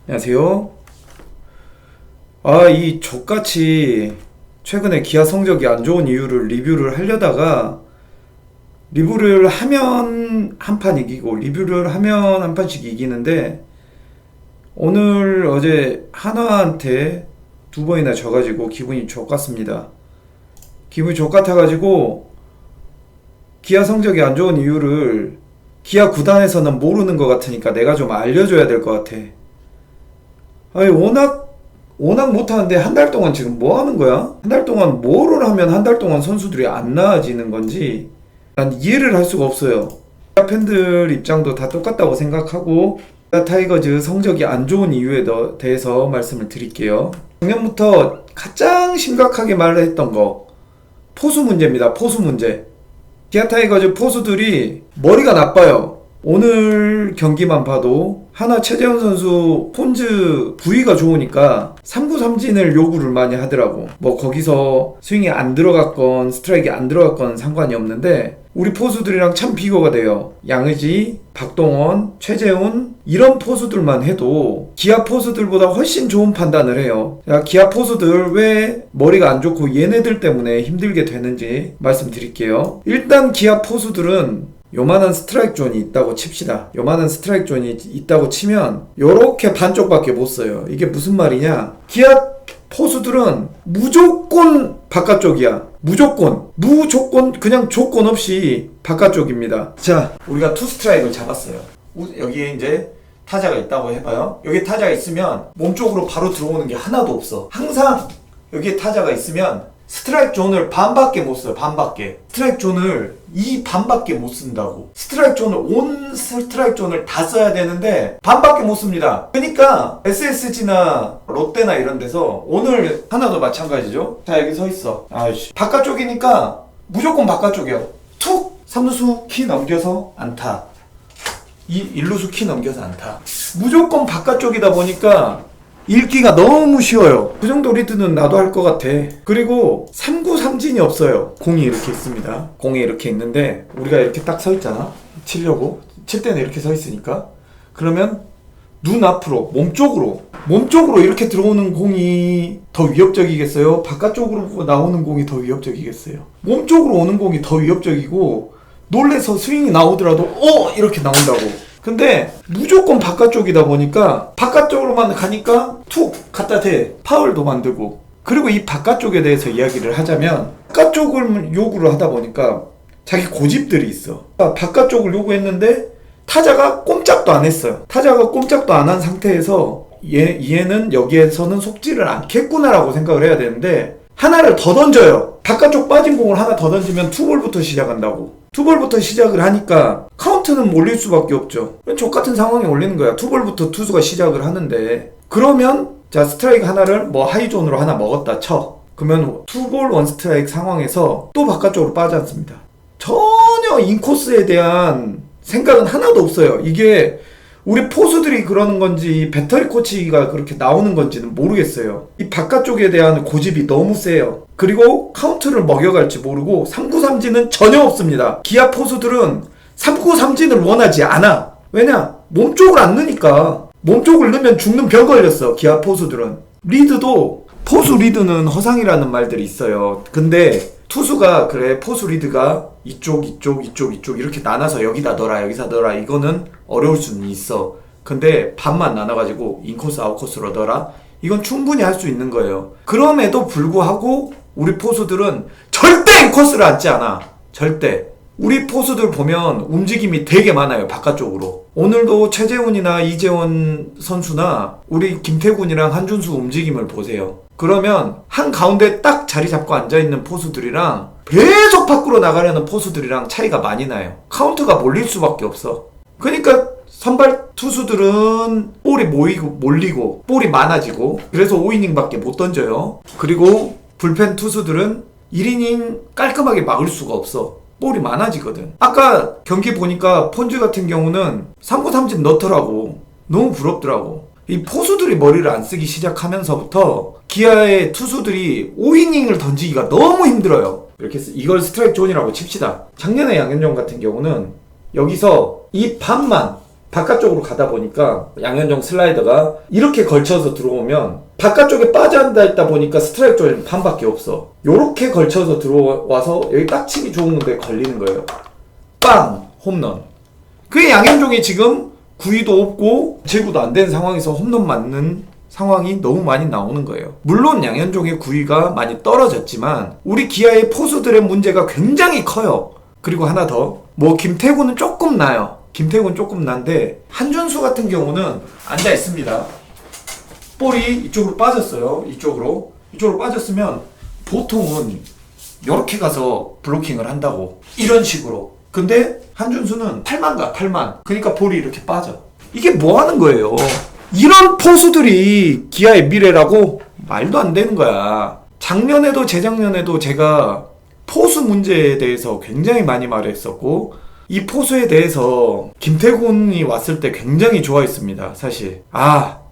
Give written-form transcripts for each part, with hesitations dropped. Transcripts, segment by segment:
안녕하세요. 이 족같이 최근에 기아 성적이 안 좋은 이유를 리뷰를 하려다가 리뷰를 하면 한 판 이기고 리뷰를 하면 한 판씩 이기는데 오늘 어제 한화한테 두 번이나 져가지고 기분이 족같습니다. 기분이 족같아가지고 기아 성적이 안 좋은 이유를 기아 구단에서는 모르는 것 같으니까 내가 좀 알려줘야 될 것 같아. 워낙 못하는데 한 달 동안 지금 뭐 하는 거야? 한 달 동안 뭐를 하면 한 달 동안 선수들이 안 나아지는 건지 난 이해를 할 수가 없어요. 팬들 입장도 다 똑같다고 생각하고 타이거즈 성적이 안 좋은 이유에 대해서 말씀을 드릴게요. 작년부터 가장 심각하게 말을 했던 거 포수 문제입니다. 포수 문제. 기아 타이거즈 포수들이 머리가 나빠요. 오늘 경기만 봐도 하나 최재훈 선수 폰즈 부위가 좋으니까 3구 삼진을 요구를 많이 하더라고. 뭐 거기서 스윙이 안 들어갔건 스트라이크가 안 들어갔건 상관이 없는데 우리 포수들이랑 참 비교가 돼요. 양의지, 박동원, 최재훈 이런 포수들만 해도 기아 포수들보다 훨씬 좋은 판단을 해요. 기아 포수들 왜 머리가 안 좋고 얘네들 때문에 힘들게 되는지 말씀드릴게요. 일단 기아 포수들은 요만한 스트라이크 존이 있다고 칩시다. 요만한 스트라이크 존이 있다고 치면 요렇게 반쪽밖에 못 써요. 이게 무슨 말이냐? 기아 포수들은 무조건 바깥쪽이야. 무조건 그냥 조건 없이 바깥쪽입니다. 자, 우리가 투 스트라이크를 잡았어요. 여기에 이제 타자가 있다고 해봐요. 여기 타자가 있으면 몸쪽으로 바로 들어오는 게 하나도 없어. 항상 여기에 타자가 있으면 스트라이크 존을 반밖에 못 써요. 반밖에. 스트라이크 존을 이 반밖에 못 쓴다고. 스트라이크 존을 온 스트라이크 존을 다 써야 되는데 반밖에 못 씁니다. 그러니까 SSG나 롯데나 이런 데서 오늘 하나도 마찬가지죠. 자, 여기 서 있어. 바깥쪽이니까 무조건 바깥쪽이야. 툭! 3루수 키 넘겨서 안타. 1루수 키 넘겨서 안타. 무조건 바깥쪽이다 보니까 읽기가 너무 쉬워요. 그 정도 리드는 나도 할 것 같아. 그리고 3구 삼진이 없어요. 공이 이렇게 있습니다. 공이 이렇게 있는데 우리가 이렇게 딱 서 있잖아. 치려고. 칠 때는 이렇게 서 있으니까. 그러면 눈 앞으로 몸쪽으로 이렇게 들어오는 공이 더 위협적이겠어요? 바깥쪽으로 나오는 공이 더 위협적이겠어요? 몸쪽으로 오는 공이 더 위협적이고 놀래서 스윙이 나오더라도 이렇게 나온다고. 근데 무조건 바깥쪽이다 보니까 바깥쪽으로만 가니까 툭 갖다 대 파울도 만들고. 그리고 이 바깥쪽에 대해서 이야기를 하자면 바깥쪽을 요구를 하다 보니까 자기 고집들이 있어. 바깥쪽을 요구했는데 타자가 꼼짝도 안 했어요. 타자가 꼼짝도 안 한 상태에서 얘는 여기에서는 속지를 않겠구나라고 생각을 해야 되는데 하나를 더 던져요. 바깥쪽 빠진 공을 하나 더 던지면 투볼부터 시작한다고. 투볼부터 시작을 하니까 카운트는 몰릴 수밖에 없죠. 족같은 상황에 올리는 거야. 투볼부터 투수가 시작을 하는데 그러면 자, 스트라이크 하나를 뭐 하이존으로 하나 먹었다 쳐. 그러면 투볼 원 스트라이크 상황에서 또 바깥쪽으로 빠지 않습니다. 전혀 인코스에 대한 생각은 하나도 없어요. 이게 우리 포수들이 그러는 건지 배터리 코치가 그렇게 나오는 건지는 모르겠어요. 이 바깥쪽에 대한 고집이 너무 세요. 그리고 카운트를 먹여갈지 모르고 3구 삼진은 전혀 없습니다. 기아 포수들은 3구 삼진을 원하지 않아. 왜냐? 몸쪽을 안 넣으니까. 몸쪽을 넣으면 죽는 병 걸렸어. 기아 포수들은. 리드도 포수 리드는 허상이라는 말들이 있어요. 근데 투수가 그래 포수 리드가 이쪽 이렇게 나눠서 여기다 넣어라 여기다 넣어라 이거는 어려울 수는 있어. 근데 반만 나눠가지고 인코스 아웃코스로 넣어라 이건 충분히 할 수 있는 거예요. 그럼에도 불구하고 우리 포수들은 절대 인코스를 앉지 않아. 절대. 우리 포수들 보면 움직임이 되게 많아요. 바깥쪽으로. 오늘도 최재훈이나 이재원 선수나 우리 김태군이랑 한준수 움직임을 보세요. 그러면 한가운데 딱 자리 잡고 앉아있는 포수들이랑 계속 밖으로 나가려는 포수들이랑 차이가 많이 나요. 카운트가 몰릴 수밖에 없어. 그러니까 선발 투수들은 볼이 몰리고 볼이 많아지고 그래서 5이닝밖에 못 던져요. 그리고 불펜 투수들은 1이닝 깔끔하게 막을 수가 없어. 볼이 많아지거든. 아까 경기 보니까 폰즈 같은 경우는 3구 삼진 넣더라고. 너무 부럽더라고. 이 포수들이 머리를 안 쓰기 시작하면서부터 기아의 투수들이 5이닝을 던지기가 너무 힘들어요. 이렇게 이걸 스트라이크 존이라고 칩시다. 작년에 양현종 같은 경우는 여기서 이 반만 바깥쪽으로 가다 보니까 양현종 슬라이더가 이렇게 걸쳐서 들어오면 바깥쪽에 빠져앉아 있다 보니까 스트라이크 존이 반밖에 없어. 요렇게 걸쳐서 들어와서 여기 딱 치기 좋은 건데 걸리는 거예요. 빵! 홈런. 그게 양현종이 지금 구위도 없고 제구도 안 된 상황에서 홈런 맞는 상황이 너무 많이 나오는 거예요. 물론 양현종의 구위가 많이 떨어졌지만 우리 기아의 포수들의 문제가 굉장히 커요. 그리고 하나 더, 뭐 김태구는 조금 나요. 김태구는 조금 난데 한준수 같은 경우는 앉아 있습니다. 볼이 이쪽으로 빠졌어요. 이쪽으로 빠졌으면 보통은 이렇게 가서 블로킹을 한다고, 이런 식으로. 근데 한준수는 팔만 가, 팔만. 그러니까 볼이 이렇게 빠져. 이게 뭐 하는 거예요? 이런 포수들이 기아의 미래라고? 말도 안 되는 거야. 작년에도 재작년에도 제가 포수 문제에 대해서 굉장히 많이 말했었고, 이 포수에 대해서 김태군이 왔을 때 굉장히 좋아했습니다. 사실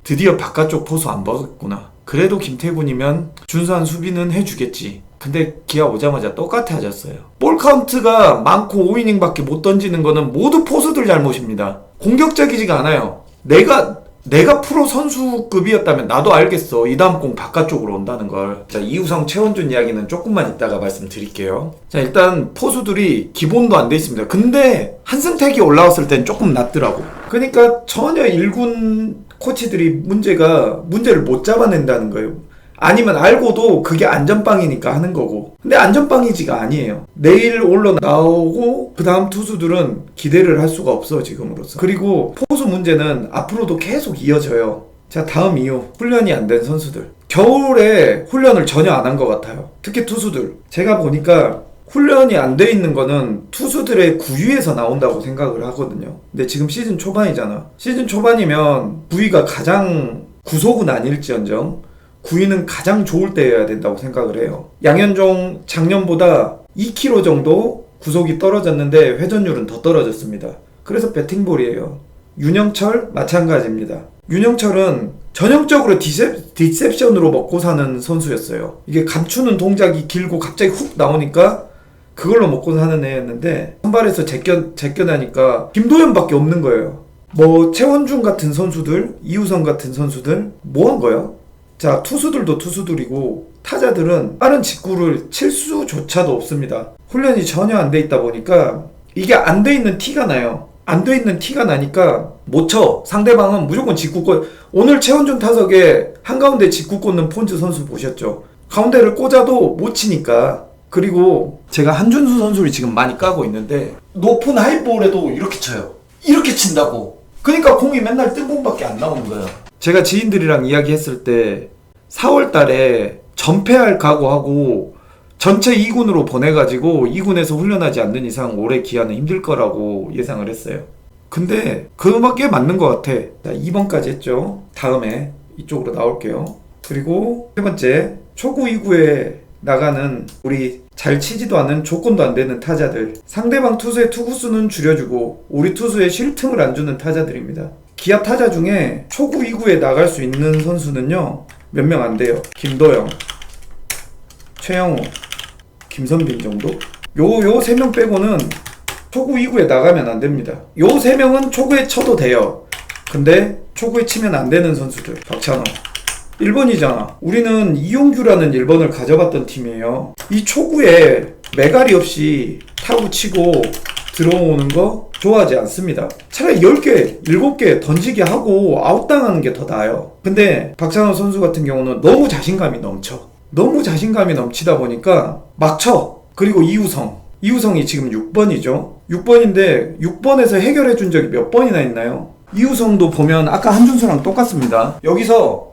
드디어 바깥쪽 포수 안 먹었구나. 그래도 김태군이면 준수한 수비는 해주겠지. 근데 기아 오자마자 똑같아졌어요. 볼 카운트가 많고 5이닝 밖에 못 던지는 거는 모두 포수들 잘못입니다. 공격적이지가 않아요. 내가 프로 선수급이었다면 나도 알겠어. 이 다음 공 바깥쪽으로 온다는 걸. 자, 이우성, 최원준 이야기는 조금만 이따가 말씀드릴게요. 자, 일단 포수들이 기본도 안 돼 있습니다. 근데 한승택이 올라왔을 땐 조금 낫더라고. 그러니까 전혀 1군 코치들이 문제를 못 잡아낸다는 거예요. 아니면 알고도 그게 안전빵이니까 하는 거고. 근데 안전빵이지가 아니에요. 내일 올라나오고 그 다음 투수들은 기대를 할 수가 없어, 지금으로서. 그리고 포수 문제는 앞으로도 계속 이어져요. 자, 다음 이유. 훈련이 안 된 선수들. 겨울에 훈련을 전혀 안 한 것 같아요. 특히 투수들. 제가 보니까 훈련이 안 돼 있는 거는 투수들의 구위에서 나온다고 생각을 하거든요. 근데 지금 시즌 초반이잖아. 시즌 초반이면 구위가 가장 구속은 아닐지언정 구위는 가장 좋을 때여야 된다고 생각을 해요. 양현종 작년보다 2kg 정도 구속이 떨어졌는데 회전율은 더 떨어졌습니다. 그래서 배팅볼이에요. 윤영철 마찬가지입니다. 윤영철은 전형적으로 디셉션으로 먹고 사는 선수였어요. 이게 감추는 동작이 길고 갑자기 훅 나오니까 그걸로 먹고 사는 애였는데 선발에서 제껴나니까 김도현밖에 없는 거예요. 뭐 최원준 같은 선수들, 이우성 같은 선수들 뭐 한 거야? 자, 투수들도 투수들이고 타자들은 빠른 직구를 칠 수조차도 없습니다. 훈련이 전혀 안 돼 있다 보니까 이게 안 돼 있는 티가 나요. 안 돼 있는 티가 나니까 못 쳐. 상대방은 무조건 직구 오늘 최원준 타석에 한가운데 직구 꽂는 폰즈 선수 보셨죠? 가운데를 꽂아도 못 치니까. 그리고 제가 한준수 선수를 지금 많이 까고 있는데 높은 하이볼에도 이렇게 쳐요. 이렇게 친다고. 그러니까 공이 맨날 뜬 공밖에 안 나오는 거야. 제가 지인들이랑 이야기했을 때 4월 달에 전패할 각오하고 전체 2군으로 보내가지고 2군에서 훈련하지 않는 이상 올해 기아는 힘들 거라고 예상을 했어요. 근데 그밖에 맞는 것 같아. 자, 2번까지 했죠. 다음에 이쪽으로 나올게요. 그리고 세 번째, 초구 2구에 나가는 우리 잘 치지도 않은 조건도 안 되는 타자들. 상대방 투수의 투구수는 줄여주고 우리 투수의 쉴 틈을 안 주는 타자들입니다. 기아 타자 중에 초구 2구에 나갈 수 있는 선수는요 몇 명 안 돼요. 김도영, 최영우, 김선빈 정도? 요 3명 빼고는 초구 2구에 나가면 안 됩니다. 요 3명은 초구에 쳐도 돼요. 근데 초구에 치면 안 되는 선수들. 박찬호 1번이잖아. 우리는 이용규라는 1번을 가져갔던 팀이에요. 이 초구에 매갈이 없이 타구 치고 들어오는 거 좋아하지 않습니다. 차라리 10개, 7개 던지게 하고 아웃당하는 게 더 나아요. 근데 박찬호 선수 같은 경우는 너무 자신감이 넘쳐. 너무 자신감이 넘치다 보니까 막 쳐. 그리고 이우성이 지금 6번이죠. 6번인데 6번에서 해결해 준 적이 몇 번이나 있나요? 이우성도 보면 아까 한준수랑 똑같습니다. 여기서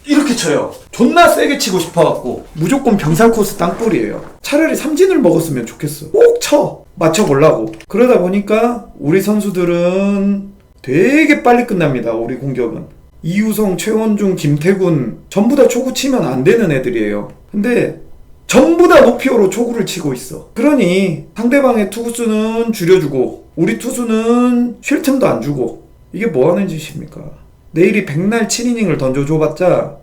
이렇게 쳐요. 존나 세게 치고 싶어갖고 무조건 병살 코스 땅볼이에요. 차라리 삼진을 먹었으면 좋겠어. 꼭 쳐. 맞춰보려고. 그러다 보니까 우리 선수들은 되게 빨리 끝납니다. 우리 공격은. 이우성, 최원중, 김태군 전부 다 초구 치면 안 되는 애들이에요. 근데 전부 다 높이오로 초구를 치고 있어. 그러니 상대방의 투구수는 줄여주고 우리 투수는 쉴 틈도 안 주고 이게 뭐 하는 짓입니까? 내일이 백날 7이닝을 던져줘봤자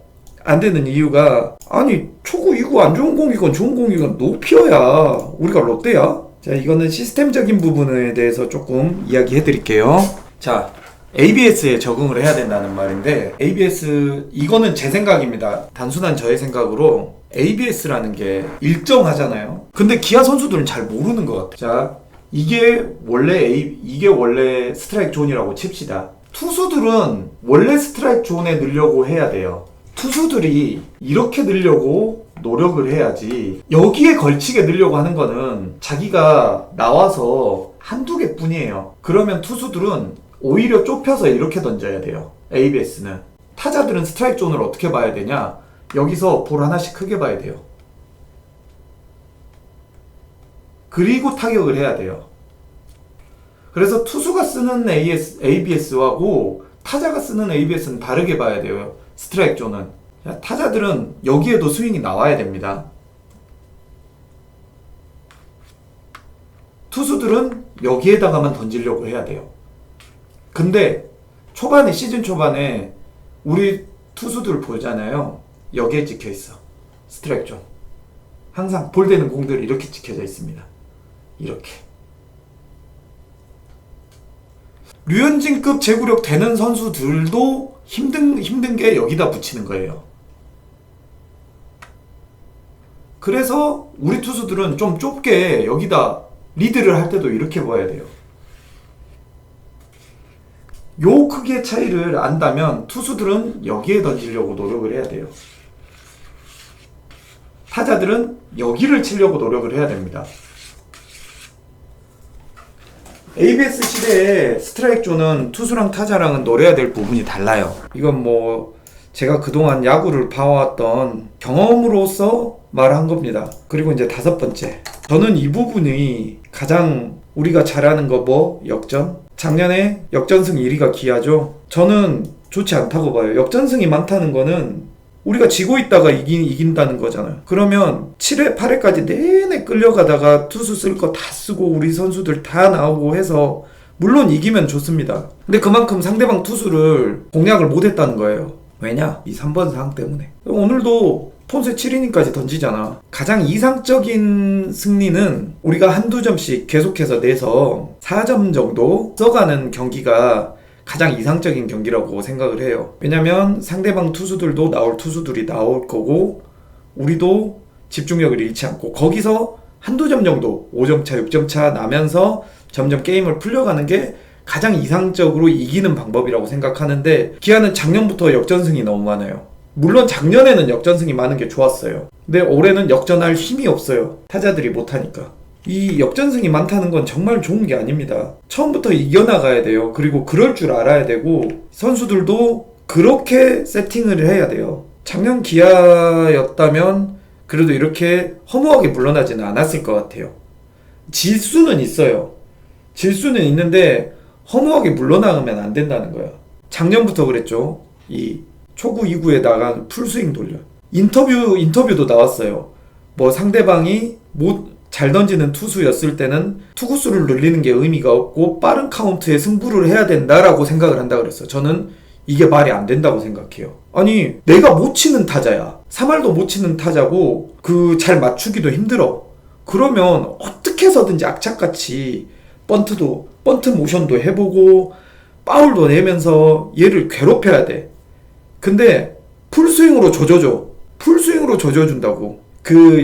안 되는 이유가 아니 초구 2구 안 좋은 공이건 좋은 공이건 높이어야 우리가 롯데야? 자, 이거는 시스템적인 부분에 대해서 조금 이야기해 드릴게요. 자, ABS에 적응을 해야 된다는 말인데, ABS, 이거는 제 생각입니다. 단순한 저의 생각으로 ABS라는 게 일정하잖아요. 근데 기아 선수들은 잘 모르는 것 같아요. 자, 이게 원래 스트라이크 존이라고 칩시다. 투수들은 원래 스트라이크 존에 넣으려고 해야 돼요. 투수들이 이렇게 넣으려고 노력을 해야지, 여기에 걸치게 넣으려고 하는 거는 자기가 나와서 한두 개 뿐이에요. 그러면 투수들은 오히려 좁혀서 이렇게 던져야 돼요. ABS는. 타자들은 스트라이크 존을 어떻게 봐야 되냐? 여기서 볼 하나씩 크게 봐야 돼요. 그리고 타격을 해야 돼요. 그래서 투수가 쓰는 ABS하고 타자가 쓰는 ABS는 다르게 봐야 돼요. 스트라이크 존은. 타자들은 여기에도 스윙이 나와야 됩니다. 투수들은 여기에다가만 던지려고 해야 돼요. 근데 초반에, 시즌 초반에 우리 투수들 보잖아요. 여기에 찍혀 있어. 스트라이크 존. 항상 볼 되는 공들이 이렇게 찍혀져 있습니다. 이렇게. 류현진급 제구력 되는 선수들도 힘든 게 여기다 붙이는 거예요. 그래서 우리 투수들은 좀 좁게 여기다 리드를 할 때도 이렇게 봐야 돼요. 요 크기의 차이를 안다면 투수들은 여기에 던지려고 노력을 해야 돼요. 타자들은 여기를 치려고 노력을 해야 됩니다. ABS 시대에 스트라이크 존은 투수랑 타자랑은 노려야 될 부분이 달라요. 이건 뭐 제가 그동안 야구를 봐왔던 경험으로서 말한 겁니다. 그리고 이제 5번째, 저는 이 부분이 가장 우리가 잘하는 거 뭐? 역전? 작년에 역전승 1위가 기아죠. 저는 좋지 않다고 봐요. 역전승이 많다는 거는 우리가 지고 있다가 이긴다는 거잖아요. 그러면 7회, 8회까지 내내 끌려가다가 투수 쓸 거 다 쓰고 우리 선수들 다 나오고 해서 물론 이기면 좋습니다. 근데 그만큼 상대방 투수를 공략을 못했다는 거예요. 왜냐? 이 3번 사항 때문에. 오늘도 폰세 7이닝까지 던지잖아. 가장 이상적인 승리는 우리가 한두 점씩 계속해서 내서 4점 정도 써가는 경기가 가장 이상적인 경기라고 생각을 해요. 왜냐면 상대방 투수들도 투수들이 나올 거고 우리도 집중력을 잃지 않고 거기서 한두 점 정도 5점 차, 6점 차 나면서 점점 게임을 풀려가는 게 가장 이상적으로 이기는 방법이라고 생각하는데, 기아는 작년부터 역전승이 너무 많아요. 물론 작년에는 역전승이 많은 게 좋았어요. 근데 올해는 역전할 힘이 없어요. 타자들이 못하니까. 이 역전승이 많다는 건 정말 좋은 게 아닙니다. 처음부터 이겨나가야 돼요. 그리고 그럴 줄 알아야 되고 선수들도 그렇게 세팅을 해야 돼요. 작년 기아였다면 그래도 이렇게 허무하게 물러나지는 않았을 것 같아요. 질 수는 있어요. 질 수는 있는데 허무하게 물러나가면 안 된다는 거야. 작년부터 그랬죠. 이 초구 2구에 나간 풀스윙 돌려. 인터뷰도 나왔어요. 뭐 상대방이 잘 던지는 투수였을 때는 투구수를 늘리는 게 의미가 없고 빠른 카운트에 승부를 해야 된다라고 생각을 한다 그랬어요. 저는 이게 말이 안 된다고 생각해요. 아니, 내가 못 치는 타자야. 3할도 못 치는 타자고 잘 맞추기도 힘들어. 그러면 어떻게 해서든지 악착같이 번트 모션도 해보고 파울도 내면서 얘를 괴롭혀야 돼. 근데 풀스윙으로 조져줘. 풀스윙으로 조져준다고.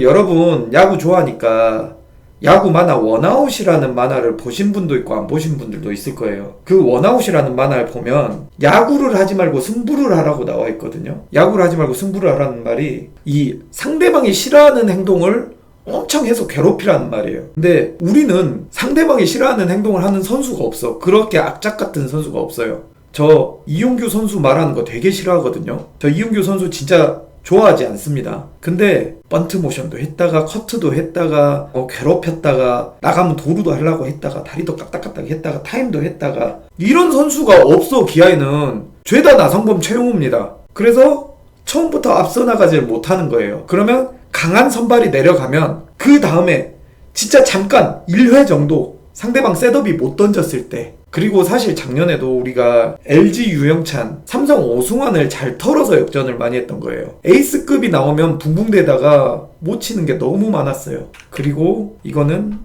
여러분 야구 좋아하니까 야구 만화 원아웃이라는 만화를 보신 분도 있고 안 보신 분들도 있을 거예요. 그 원아웃이라는 만화를 보면 야구를 하지 말고 승부를 하라고 나와 있거든요. 야구를 하지 말고 승부를 하라는 말이 이 상대방이 싫어하는 행동을 엄청 해서 괴롭히라는 말이에요. 근데 우리는 상대방이 싫어하는 행동을 하는 선수가 없어. 그렇게 악착 같은 선수가 없어요. 저 이용규 선수 말하는 거 되게 싫어하거든요. 저 이용규 선수 진짜 좋아하지 않습니다. 근데 번트 모션도 했다가 커트도 했다가 괴롭혔다가 나가면 도루도 하려고 했다가 다리도 까딱까딱 했다가 타임도 했다가 이런 선수가 없어. 기아에는 죄다 나성범 최용우입니다. 그래서 처음부터 앞서 나가질 못하는 거예요. 그러면 강한 선발이 내려가면 그 다음에 진짜 잠깐 1회 정도 상대방 셋업이 못 던졌을 때, 그리고 사실 작년에도 우리가 LG 유영찬, 삼성 오승환을 잘 털어서 역전을 많이 했던 거예요. 에이스급이 나오면 붕붕대다가 못 치는 게 너무 많았어요. 그리고 이거는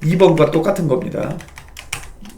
2번과 똑같은 겁니다.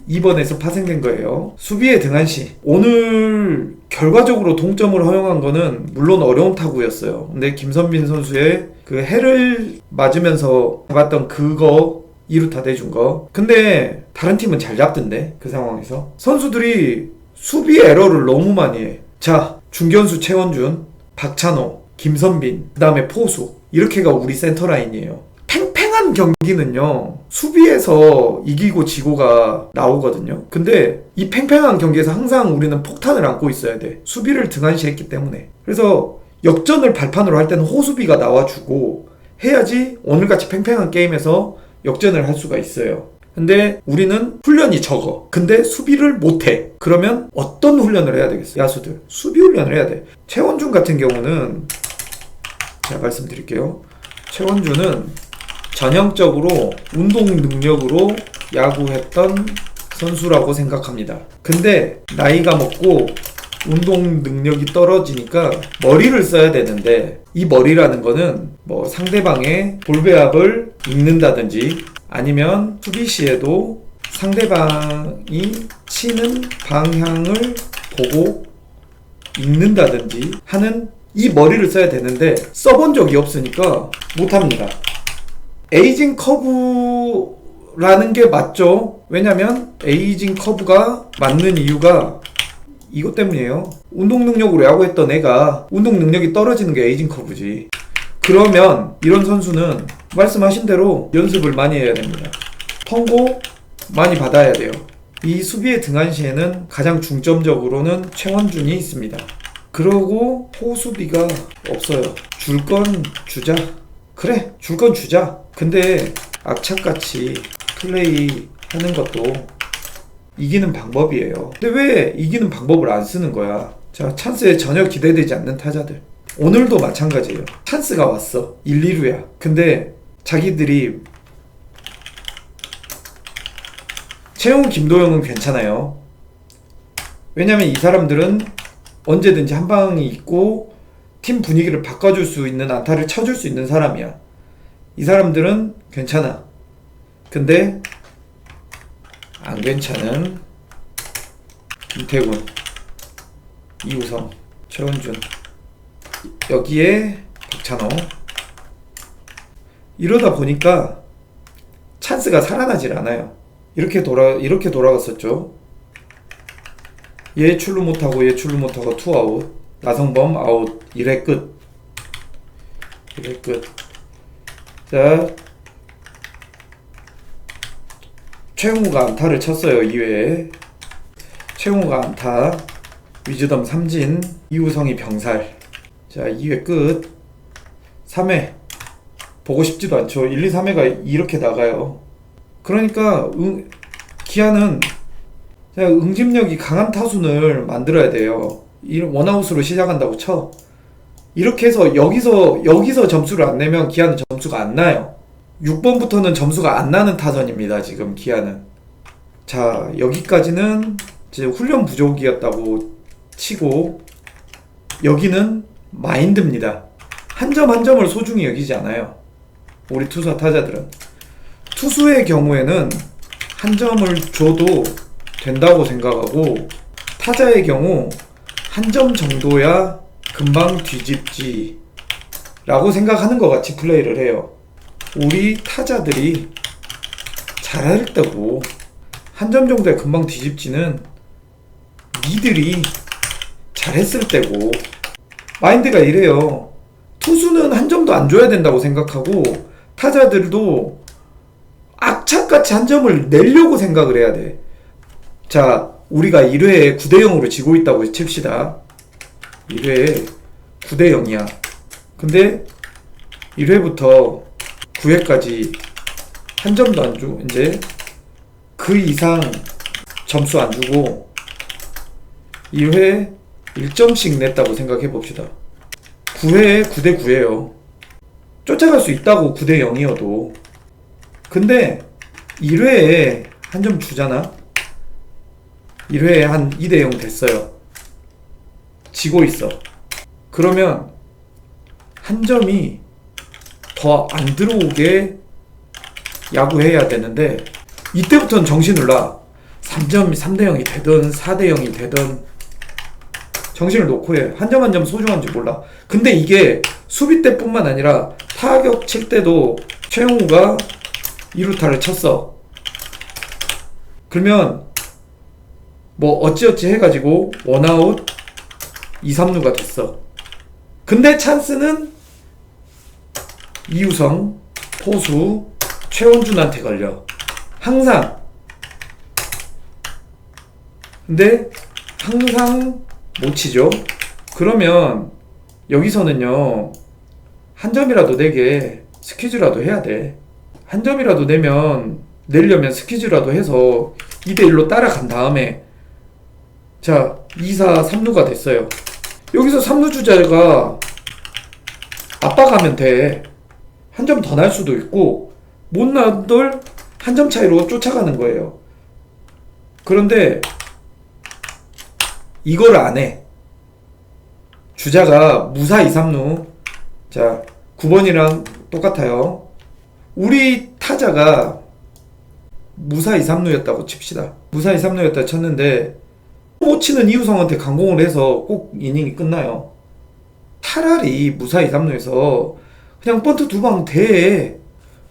2번에서 파생된 거예요. 수비의 등한시. 오늘 결과적으로 동점을 허용한 거는 물론 어려운 타구였어요. 근데 김선빈 선수의 그 해를 맞으면서 잡았던 그거 2루타 대준 거. 근데 다른 팀은 잘 잡던데 그 상황에서. 선수들이 수비 에러를 너무 많이 해. 자, 중견수 최원준, 박찬호, 김선빈, 그 다음에 포수. 이렇게가 우리 센터라인이에요. 팽팽한 경기는요, 수비에서 이기고 지고가 나오거든요. 근데 이 팽팽한 경기에서 항상 우리는 폭탄을 안고 있어야 돼. 수비를 등한시했기 때문에. 그래서 역전을 발판으로 할 때는 호수비가 나와주고 해야지 오늘같이 팽팽한 게임에서 역전을 할 수가 있어요. 근데 우리는 훈련이 적어. 근데 수비를 못해. 그러면 어떤 훈련을 해야 되겠어? 야수들 수비 훈련을 해야 돼. 최원준 같은 경우는 제가 말씀드릴게요. 최원준은 전형적으로 운동 능력으로 야구했던 선수라고 생각합니다. 근데 나이가 먹고 운동 능력이 떨어지니까 머리를 써야 되는데, 이 머리라는 거는 뭐 상대방의 볼배합을 읽는다든지 아니면 수비 시에도 상대방이 치는 방향을 보고 읽는다든지 하는 이 머리를 써야 되는데 써본 적이 없으니까 못합니다. 에이징 커브라는 게 맞죠. 왜냐면 에이징 커브가 맞는 이유가 이것 때문이에요. 운동 능력으로 야구했던 애가 운동 능력이 떨어지는 게 에이징 커브지. 그러면 이런 선수는 말씀하신 대로 연습을 많이 해야 됩니다. 펑고 많이 받아야 돼요. 이 수비의 등한시에는 가장 중점적으로는 최원준이 있습니다. 그러고 호수비가 없어요. 줄 건 주자. 그래, 줄 건 주자. 근데 악착같이 플레이 하는 것도 이기는 방법이에요. 근데 왜 이기는 방법을 안 쓰는 거야? 자, 찬스에 전혀 기대되지 않는 타자들. 오늘도 마찬가지예요. 찬스가 왔어. 1, 2루야. 근데 자기들이 최용, 김도영은 괜찮아요. 왜냐면 이 사람들은 언제든지 한 방이 있고 팀 분위기를 바꿔줄 수 있는 안타를 쳐줄 수 있는 사람이야. 이 사람들은 괜찮아. 근데 안 괜찮은 김태군, 이우성, 최원준, 여기에 박찬호. 이러다 보니까 찬스가 살아나질 않아요. 이렇게 돌아갔었죠. 얘 출루 못하고 얘 출루 못하고 투아웃. 나성범 아웃. 1회 끝. 1회 끝. 자, 최용우가 안타를 쳤어요. 2회에 최용우가 안타, 위즈덤 삼진, 이우성이 병살. 자, 2회 끝. 3회 보고 싶지도 않죠. 1, 2, 3회가 이렇게 나가요. 그러니까 기아는 응집력이 강한 타순을 만들어야 돼요. 원아웃으로 시작한다고 쳐. 이렇게 해서 여기서 점수를 안 내면 기아는 점수가 안 나요. 6번부터는 점수가 안 나는 타선입니다. 지금 기아는. 자, 여기까지는 이제 훈련 부족이었다고 치고, 여기는 마인드입니다. 한 점 한 점을 소중히 여기지 않아요. 우리 투수 타자들은. 투수의 경우에는 한 점을 줘도 된다고 생각하고, 타자의 경우 한 점 정도야 금방 뒤집지 라고 생각하는 것 같이 플레이를 해요. 우리 타자들이 잘할 때고 한 점 정도야 금방 뒤집지는 니들이 잘했을 때고, 마인드가 이래요. 투수는 한 점도 안 줘야 된다고 생각하고 타자들도 악착같이 한 점을 내려고 생각을 해야 돼. 자, 우리가 1회에 9대0으로 지고 있다고 칩시다. 1회에 9대0이야. 근데 1회부터 9회까지 한 점도 안 줘. 이제 그 이상 점수 안 주고 1회 1점씩 냈다고 생각해 봅시다. 9회에 9대9예요. 쫓아갈 수 있다고 9대0이어도. 근데 1회에 한 점 주잖아. 1회에 한 2대0 됐어요. 지고 있어. 그러면 한 점이 더 안 들어오게 야구해야 되는데 이때부터는 정신을 놔. 3대 0이 되든 4대 0이 되든 정신을 놓고 해. 한 점 한 점 소중한지 몰라. 근데 이게 수비 때뿐만 아니라 타격 칠 때도 최영우가 2루타를 쳤어. 그러면 뭐 어찌어찌 해가지고 원아웃 2, 3루가 됐어. 근데 찬스는 이우성 포수 최원준한테 걸려. 항상. 근데 항상 못 치죠. 그러면 여기서는요, 한 점이라도 내게 스퀴즈라도 해야 돼. 한 점이라도 내려면 스퀴즈라도 해서 2대1로 따라간 다음에, 자, 2사 3루가 됐어요. 여기서 3루 주자가 압박하면 돼. 한 점 더 날 수도 있고 못 나들 한 점 차이로 쫓아가는 거예요. 그런데 이걸 안 해. 주자가 무사 2, 3루. 자, 9번이랑 똑같아요. 우리 타자가 무사 2, 3루였다고 칩시다. 무사 2, 3루였다 쳤는데 못 치는 이우성한테 강공을 해서 꼭 이닝이 끝나요. 차라리 무사 2, 3루에서 그냥 번트 2방 대.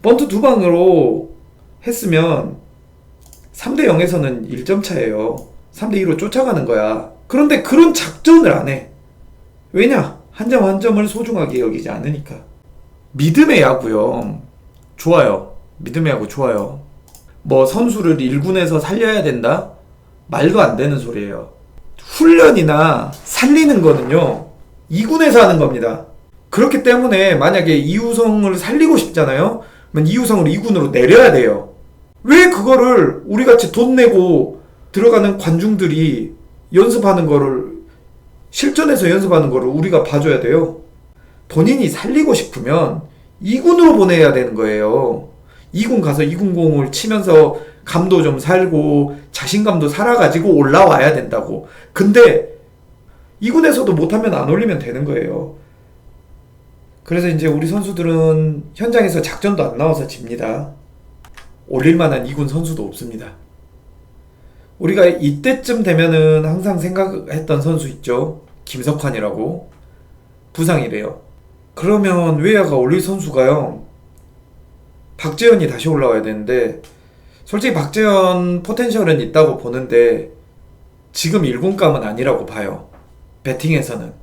번트 2방으로 했으면 3대 0에서는 1점 차예요. 3대 2로 쫓아가는 거야. 그런데 그런 작전을 안 해. 왜냐? 한 점 한 점을 소중하게 여기지 않으니까. 믿음의 야구요. 좋아요. 믿음의 야구 좋아요. 뭐 선수를 1군에서 살려야 된다? 말도 안 되는 소리예요. 훈련이나 살리는 거는요, 2군에서 하는 겁니다. 그렇기 때문에 만약에 이우성을 살리고 싶잖아요? 그러면 이우성을 2군으로 내려야 돼요. 왜 그거를 우리같이 돈 내고 들어가는 관중들이 연습하는 거를, 실전에서 연습하는 거를 우리가 봐줘야 돼요? 본인이 살리고 싶으면 2군으로 보내야 되는 거예요. 2군 가서 2군 공을 치면서 감도 좀 살고 자신감도 살아가지고 올라와야 된다고. 근데 2군에서도 못하면 안 올리면 되는 거예요. 그래서 이제 우리 선수들은 현장에서 작전도 안 나와서 집니다. 올릴만한 2군 선수도 없습니다. 우리가 이때쯤 되면은 항상 생각했던 선수 있죠. 김석환이라고. 부상이래요. 그러면 외야가 올릴 선수가요, 박재현이 다시 올라와야 되는데, 솔직히 박재현 포텐셜은 있다고 보는데 지금 1군감은 아니라고 봐요. 배팅에서는.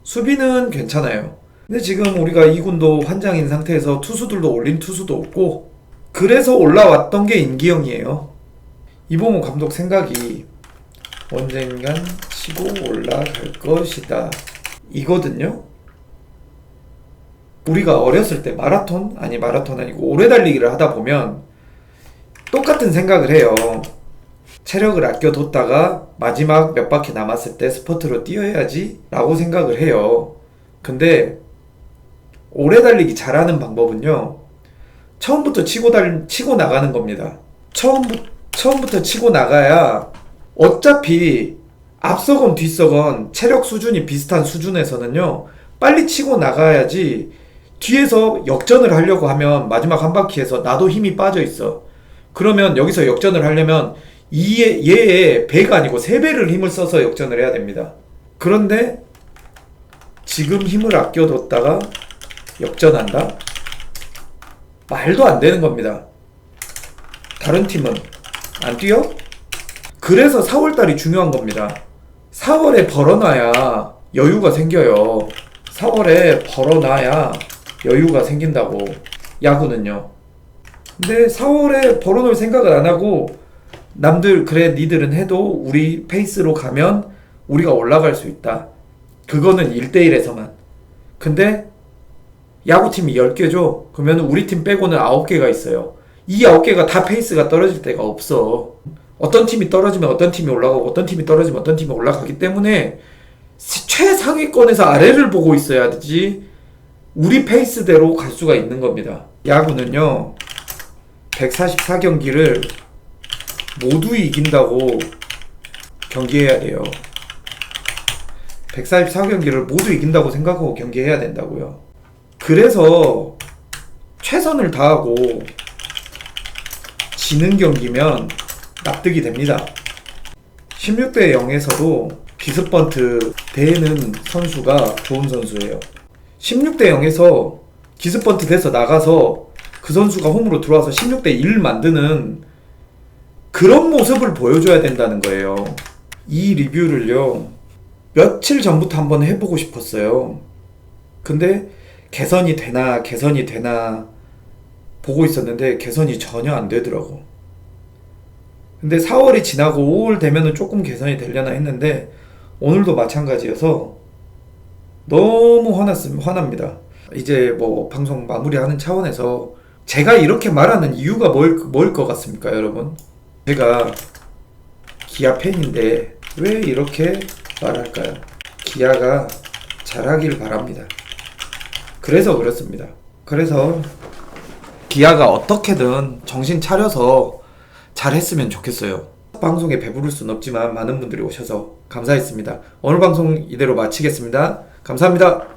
수비는 괜찮아요. 근데 지금 우리가 2군도 환장인 상태에서 투수들도 올린 투수도 없고, 그래서 올라왔던 게 임기영이에요. 이봉호 감독 생각이 언젠간 치고 올라갈 것이다 이거든요. 우리가 어렸을 때 마라톤 아니고 오래 달리기를 하다 보면 똑같은 생각을 해요. 체력을 아껴뒀다가 마지막 몇 바퀴 남았을 때 스퍼트로 뛰어야지 라고 생각을 해요. 근데 오래 달리기 잘하는 방법은요, 처음부터 치고 나가는 겁니다. 처음부터 치고 나가야 어차피 앞서건 뒤서건 체력 수준이 비슷한 수준에서는요, 빨리 치고 나가야지. 뒤에서 역전을 하려고 하면 마지막 한 바퀴에서 나도 힘이 빠져 있어. 그러면 여기서 역전을 하려면 얘의 배가 아니고 3배를 힘을 써서 역전을 해야 됩니다. 그런데 지금 힘을 아껴뒀다가 역전한다? 말도 안 되는 겁니다. 다른 팀은 안 뛰어? 그래서 4월달이 중요한 겁니다. 4월에 벌어놔야 여유가 생겨요. 4월에 벌어놔야 여유가 생긴다고. 야구는요. 근데 4월에 벌어놓을 생각을 안 하고 남들 그래 니들은 해도 우리 페이스로 가면 우리가 올라갈 수 있다. 그거는 1대1에서만. 근데 야구팀이 10개죠? 그러면 우리 팀 빼고는 9개가 있어요. 이 9개가 다 페이스가 떨어질 때가 없어. 어떤 팀이 떨어지면 어떤 팀이 올라가고 어떤 팀이 떨어지면 어떤 팀이 올라가기 때문에 최상위권에서 아래를 보고 있어야 되지 우리 페이스대로 갈 수가 있는 겁니다. 야구는요, 144경기를 모두 이긴다고 경기해야 돼요. 144경기를 모두 이긴다고 생각하고 경기해야 된다고요. 그래서 최선을 다하고 지는 경기면 납득이 됩니다. 16대 0에서도 기습번트 대는 선수가 좋은 선수예요. 16대 0에서 기습번트 돼서 나가서 그 선수가 홈으로 들어와서 16대 1 만드는 그런 모습을 보여줘야 된다는 거예요. 이 리뷰를요, 며칠 전부터 한번 해보고 싶었어요. 근데 개선이 되나 보고 있었는데 개선이 전혀 안 되더라고. 근데 4월이 지나고 5월 되면은 조금 개선이 되려나 했는데 오늘도 마찬가지여서 너무 화납니다. 이제 뭐 방송 마무리하는 차원에서 제가 이렇게 말하는 이유가 뭘 것 같습니까, 여러분? 제가 기아 팬인데 왜 이렇게 말할까요? 기아가 잘하길 바랍니다. 그래서 그렇습니다. 그래서 기아가 어떻게든 정신 차려서 잘했으면 좋겠어요. 방송에 배부를 순 없지만 많은 분들이 오셔서 감사했습니다. 오늘 방송 이대로 마치겠습니다. 감사합니다.